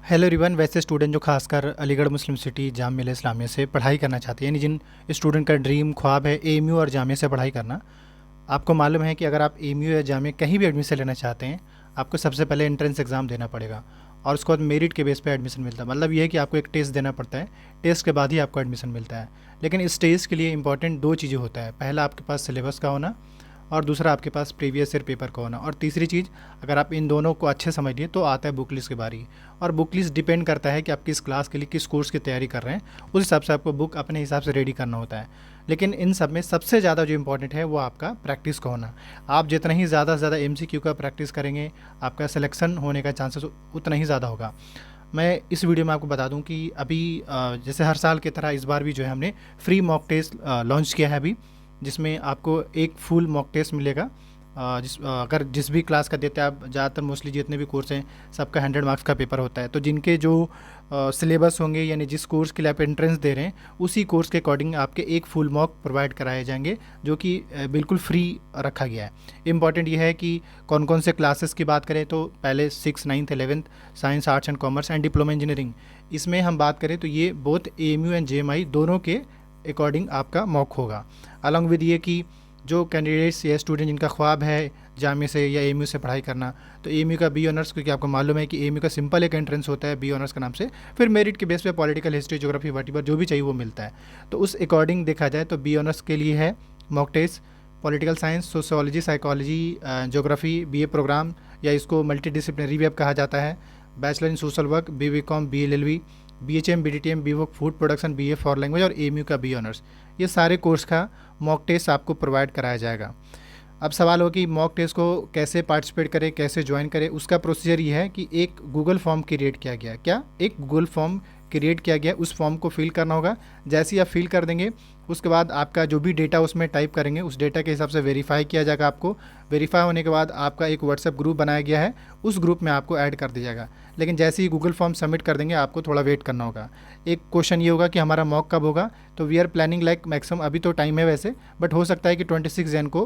Hello everyone. वैसे student जो खासकर अलीगढ़ मुस्लिम सिटी जाम मिलिया इस्लामिया से पढ़ाई करना चाहते हैं, यानी जिन स्टूडेंट का ड्रीम ख्वाब है एएमयू और जामिया से पढ़ाई करना। आपको मालूम है कि अगर आप एएमयू या जामिया कहीं भी एडमिशन लेना चाहते हैं, आपको सबसे पहले एंट्रेंस एग्ज़ाम देना पड़ेगा और उसके बाद मेरिट के बेस पे एडमिशन मिलता है। मतलब ये है कि आपको एक टेस्ट देना पड़ता है, टेस्ट के बाद ही आपको एडमिशन मिलता है। लेकिन इस टेस्ट के लिए इंपॉर्टेंट दो चीज़ें होता है। पहला आपके पास सिलेबस का होना और दूसरा आपके पास प्रीवियस ईयर पेपर का होना। और तीसरी चीज़, अगर आप इन दोनों को अच्छे समझ लिए तो आता है बुक लिस्ट की बारी। और बुक लिस्ट डिपेंड करता है कि आप किस क्लास के लिए किस कोर्स की तैयारी कर रहे हैं, उस हिसाब से आपको बुक अपने हिसाब से रेडी करना होता है। लेकिन इन सब में सबसे ज़्यादा जो इंपॉर्टेंट है वो आपका प्रैक्टिस का होना। आप जितना ही ज़्यादा से ज़्यादा एमसीक्यू का प्रैक्टिस करेंगे, आपका सिलेक्शन होने का चांसेस उतना ही ज़्यादा होगा। मैं इस वीडियो में आपको बता दूं कि अभी जैसे हर साल की तरह इस बार भी जो है हमने फ्री मॉक टेस्ट लॉन्च किया है अभी, जिसमें आपको एक फुल मॉक टेस्ट मिलेगा। अगर जिस भी क्लास का देते हैं आप, ज़्यादातर मोस्टली जितने भी कोर्स हैं सबका 100 मार्क्स का पेपर होता है। तो जिनके जो सिलेबस होंगे, यानी जिस कोर्स के लिए आप एंट्रेंस दे रहे हैं, उसी कोर्स के अकॉर्डिंग आपके एक फुल मॉक प्रोवाइड कराए जाएंगे, जो कि बिल्कुल फ्री रखा गया है। इंपॉर्टेंट ये है कि कौन कौन से क्लासेस की बात करें तो पहले 6, 9th, 11th science, arts and commerce and diploma engineering, इसमें हम बात करें तो ये बोथ एएमयू एंड जेएमआई दोनों के अकॉर्डिंग आपका मॉक होगा। अलॉन्ग विद ये कि जो कैंडिडेट्स या स्टूडेंट जिनका ख्वाब है जामिया से या एएमयू से पढ़ाई करना, तो एएमयू का बी ऑनर्स, क्योंकि आपको मालूम है कि एएमयू का सिंपल एक एंट्रेंस होता है बी ऑनर्स के नाम से, फिर मेरिट के बेस पे पॉलिटिकल हिस्ट्री, ज्योग्राफी, वाटिवर जो भी चाहिए वो मिलता है। तो उस अकॉर्डिंग देखा जाए तो बी ऑनर्स के लिए है mock test political science, sociology, psychology, geography BA program, या इसको मल्टी डिसिप्लिनरी भी अब कहा जाता है, bachelor in social work, BCom, BLLB, BHM, BDTM, BVoc food production, BA for language और एएमयू का बी ऑनर्स, ये सारे कोर्स का मॉक टेस्ट आपको प्रोवाइड कराया जाएगा। अब सवाल हो कि मॉक टेस्ट को कैसे पार्टिसिपेट करें, कैसे ज्वाइन करें। उसका प्रोसीजर ये है कि एक गूगल फॉर्म क्रिएट किया गया। क्या? एक गूगल फॉर्म क्रिएट किया गया, उस फॉर्म को फिल करना होगा। जैसे ही आप फिल कर देंगे, उसके बाद आपका जो भी डेटा उसमें टाइप करेंगे, उस डेटा के हिसाब से वेरीफाई किया जाएगा। आपको वेरीफाई होने के बाद आपका एक व्हाट्सएप ग्रुप बनाया गया है, उस ग्रुप में आपको ऐड कर दिया जाएगा। लेकिन जैसे ही गूगल फॉर्म सबमिट कर देंगे, आपको थोड़ा वेट करना होगा। एक क्वेश्चन ये होगा कि हमारा मॉक कब होगा, तो we are planning like maximum, अभी तो टाइम है वैसे, बट हो सकता है कि 26 जन को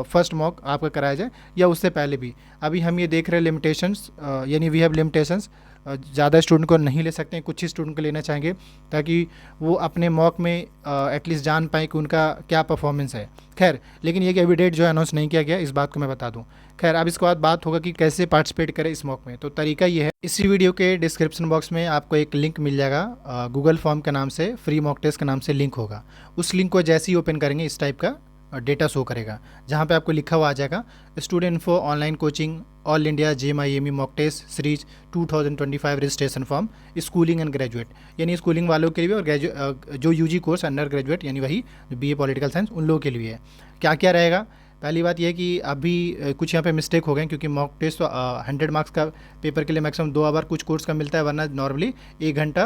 फर्स्ट मॉक आपका कराया जाए या उससे पहले भी। अभी हम ये देख रहे हैं लिमिटेशंस, यानी वी हैव लिमिटेशंस, ज़्यादा स्टूडेंट को नहीं ले सकते हैं, कुछ ही स्टूडेंट को लेना चाहेंगे, ताकि वो अपने मॉक में एटलीस्ट जान पाए कि उनका क्या परफॉर्मेंस है। खैर, लेकिन ये कि अभी डेट जो है अनाउंस नहीं किया गया, इस बात को मैं बता दूं। खैर, अब इसके बाद बात होगा कि कैसे पार्टिसिपेट करें इस मॉक में। तो तरीका ये है, इसी वीडियो के डिस्क्रिप्शन बॉक्स में आपको एक लिंक मिल जाएगा, गूगल फॉर्म के नाम से, फ्री मॉक टेस्ट के नाम से लिंक होगा। उस लिंक को जैसे ही ओपन करेंगे, इस टाइप का डेटा शो करेगा, जहाँ पे आपको लिखा हुआ आ जाएगा student info online coaching all India JMI mock test series 2025 registration form schooling and graduate, यानी स्कूलिंग वालों के लिए और ग्रेजुएट जो यूजी कोर्स अंडर ग्रेजुएट, यानी वही बीए पॉलिटिकल साइंस, उन लोगों के लिए है। क्या क्या रहेगा? पहली बात यह है कि अभी कुछ यहाँ पे मिस्टेक हो गए, क्योंकि मॉक टेस्ट तो 100 मार्क्स का पेपर के लिए मैक्सिमम 2 आवर कुछ कोर्स का मिलता है, वरना नॉर्मली 1 घंटा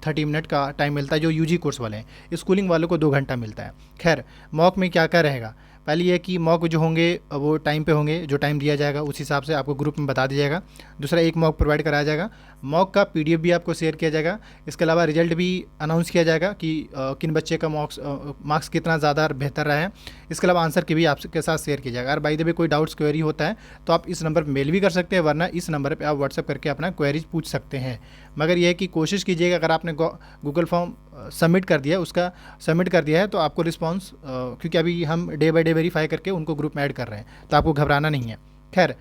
30 मिनट का टाइम मिलता है जो यूजी कोर्स वाले हैं। स्कूलिंग वालों को 2 घंटा मिलता है। खैर, मॉक में क्या क्या रहेगा? पहले ये कि मॉक जो होंगे वो टाइम पे होंगे, जो टाइम दिया जाएगा उस हिसाब से आपको ग्रुप में बता दिया जाएगा। दूसरा, एक मॉक प्रोवाइड कराया जाएगा, मॉक का पीडीएफ भी आपको शेयर किया जाएगा। इसके अलावा रिजल्ट भी अनाउंस किया जाएगा कि किन बच्चे का मार्क्स कितना ज़्यादा बेहतर रहा है। इसके अलावा आंसर की भी आपके साथ शेयर किया जाएगा। अगर बाय द वे कोई डाउट्स क्वेरी होता है तो आप इस नंबर पर मेल भी कर सकते हैं, वरना इस नंबर पर आप व्हाट्सअप करके अपना क्वेरीज पूछ सकते हैं। मगर यह है कि कोशिश कीजिएगा, अगर आपने गूगल फॉर्म सबमिट कर दिया है, उसका सबमिट कर दिया है, तो आपको रिस्पांस, क्योंकि अभी हम डे बाय डे वेरीफाई करके उनको ग्रुप में ऐड कर रहे हैं, तो आपको घबराना नहीं है। खैर,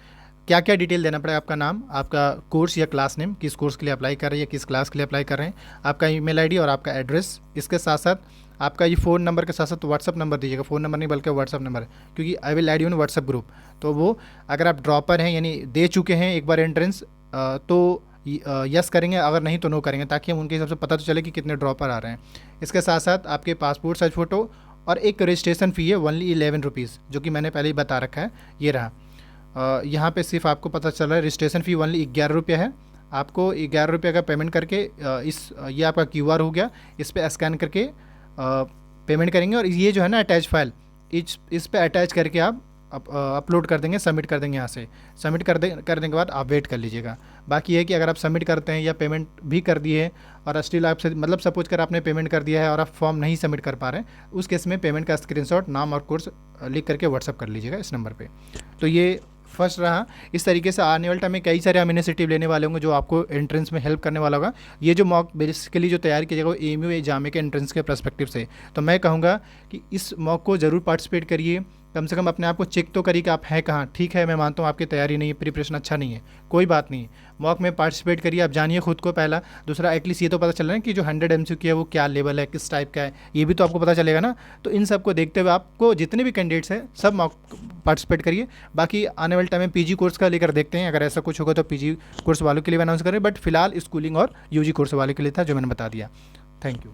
क्या क्या डिटेल देना पड़ेगा? आपका नाम, आपका कोर्स या क्लास नेम, किस कोर्स के लिए अप्लाई कर रहे हैं, किस क्लास के लिए अप्लाई कर रहे हैं, आपका ईमेल आईडी और आपका एड्रेस। इसके साथ साथ आपका ये फ़ोन नंबर के साथ साथ व्हाट्सअप नंबर दीजिएगा, फ़ोन नंबर नहीं बल्कि व्हाट्सअप नंबर, क्योंकि I will add you in WhatsApp group. तो वो अगर आप ड्रॉपर हैं, यानी दे चुके हैं एक बार एंट्रेंस, तो यस करेंगे, अगर नहीं तो नो करेंगे, ताकि हम उनके हिसाब से पता तो चले कि कितने ड्रॉपर आ रहे हैं। इसके साथ साथ आपके पासपोर्ट साइज फ़ोटो और एक रजिस्ट्रेशन फ़ी है ओनली 11 रुपीज़, जो कि मैंने पहले ही बता रखा है, ये रहा। यहाँ पे सिर्फ आपको पता चल रहा है रजिस्ट्रेशन फ़ी ओनली 11 रुपये है। आपको 11 रुपये का पेमेंट करके ये आपका क्यूआर हो गया, इस पर स्कैन करके पेमेंट करेंगे, और ये जो है ना अटैच फाइल, इस पर अटैच करके आप अपलोड कर देंगे, सबमिट कर देंगे। यहाँ से सबमिट करने के बाद आप वेट कर लीजिएगा। बाकी ये कि अगर आप सबमिट करते हैं या पेमेंट भी कर दिए और स्टिल आपसे, मतलब सपोज कर आपने पेमेंट कर दिया है और आप फॉर्म नहीं सबमिट कर पा रहे हैं, उस केस में पेमेंट का स्क्रीनशॉट, नाम और कोर्स लिख करके व्हाट्सअप कर लीजिएगा इस नंबर पे। तो ये फर्स्ट रहा। इस तरीके से आने वाले टाइम में कई सारे हम इनिशिएटिव लेने वाले होंगे जो आपको एंट्रेंस में हेल्प करने वाला होगा। ये जो मॉक बेसिकली जो तैयार किया जाएगा वो एएमयू या जामे के एंट्रेंस के पर्सपेक्टिव से, तो मैं कहूँगा कि इस मॉक को ज़रूर पार्टिसिपेट करिए। कम से कम अपने आप को चेक तो करिए कि आप हैं कहाँ। ठीक है, मैं मानता हूँ आपकी तैयारी नहीं है, प्रिपरेशन अच्छा नहीं है, कोई बात नहीं, मॉक में पार्टिसिपेट करिए, आप जानिए खुद को पहला। दूसरा, एटलीस्ट ये तो पता चल रहा है कि जो 100 MCQ है वो क्या लेवल है, किस टाइप का है, ये भी तो आपको पता चलेगा ना। तो इन सब को देखते हुए आपको जितने भी कैंडिडेट्स हैं सब मॉक पार्टिसिपेट करिए। बाकी आने वाले टाइम में पीजी कोर्स का लेकर देखते हैं, अगर ऐसा कुछ होगा तो पीजी कोर्स वालों के लिए अनाउंस करें, बट फिलहाल स्कूलिंग और यूजी कोर्स वालों के लिए था जो मैंने बता दिया। Thank you.